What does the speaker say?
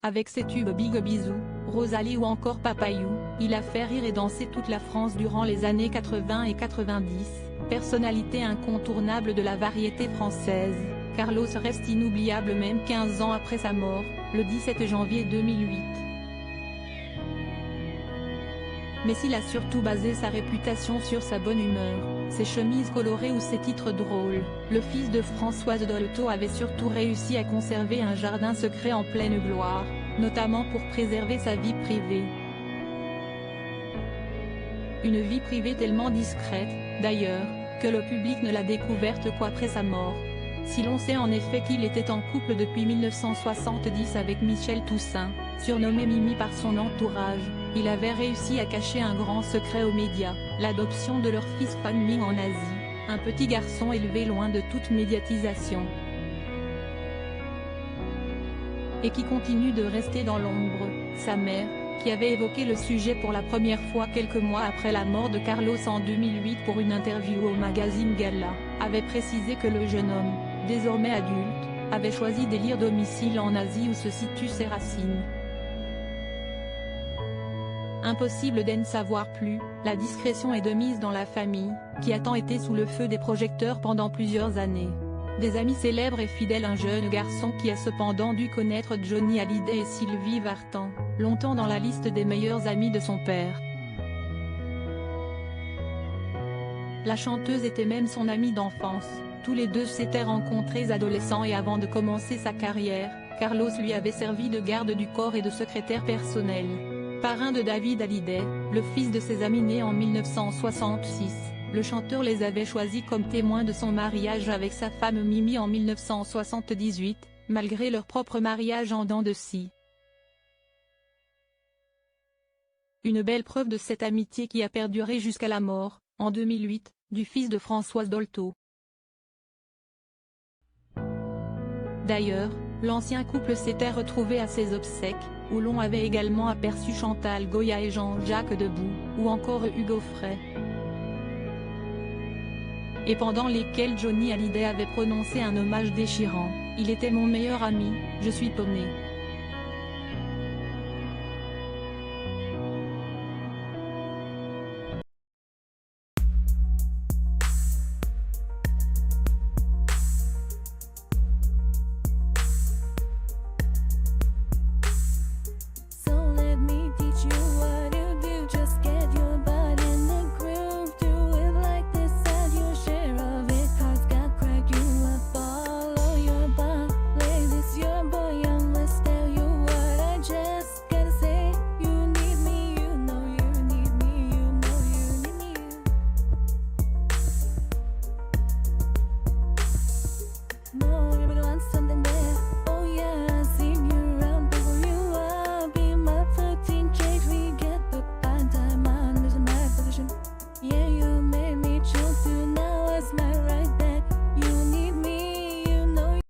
Avec ses tubes Big Bisou, Rosalie ou encore Papayou, il a fait rire et danser toute la France durant les années 80 et 90, personnalité incontournable de la variété française. Carlos reste inoubliable même 15 ans après sa mort, le 17 janvier 2008. Mais s'il a surtout basé sa réputation sur sa bonne humeur, ses chemises colorées ou ses titres drôles, le fils de Françoise Dolto avait surtout réussi à conserver un jardin secret en pleine gloire, notamment pour préserver sa vie privée. Une vie privée tellement discrète, d'ailleurs, que le public ne l'a découverte qu'après sa mort. Si l'on sait en effet qu'il était en couple depuis 1970 avec Michel Toussaint, surnommé Mimi par son entourage, il avait réussi à cacher un grand secret aux médias, l'adoption de leur fils Fan Ming en Asie, un petit garçon élevé loin de toute médiatisation. Et qui continue de rester dans l'ombre. Sa mère, qui avait évoqué le sujet pour la première fois quelques mois après la mort de Carlos en 2008 pour une interview au magazine Gala, avait précisé que le jeune homme, désormais adulte, avait choisi d'élire domicile en Asie où se situent ses racines. Impossible d'en savoir plus, la discrétion est de mise dans la famille, qui a tant été sous le feu des projecteurs pendant plusieurs années. Des amis célèbres et fidèles, un jeune garçon qui a cependant dû connaître Johnny Hallyday et Sylvie Vartan, longtemps dans la liste des meilleurs amis de son père. La chanteuse était même son amie d'enfance, tous les deux s'étaient rencontrés adolescents et avant de commencer sa carrière, Carlos lui avait servi de garde du corps et de secrétaire personnel. Parrain de David Hallyday, le fils de ses amis né en 1966. Le chanteur les avait choisis comme témoins de son mariage avec sa femme Mimi en 1978, malgré leur propre mariage en dents de scie. Une belle preuve de cette amitié qui a perduré jusqu'à la mort, en 2008, du fils de Françoise Dolto. D'ailleurs, l'ancien couple s'était retrouvé à ses obsèques, où l'on avait également aperçu Chantal Goya et Jean-Jacques Debout, ou encore Hugo Frey. Et pendant lesquels Johnny Hallyday avait prononcé un hommage déchirant, « Il était mon meilleur ami, je suis paumé ».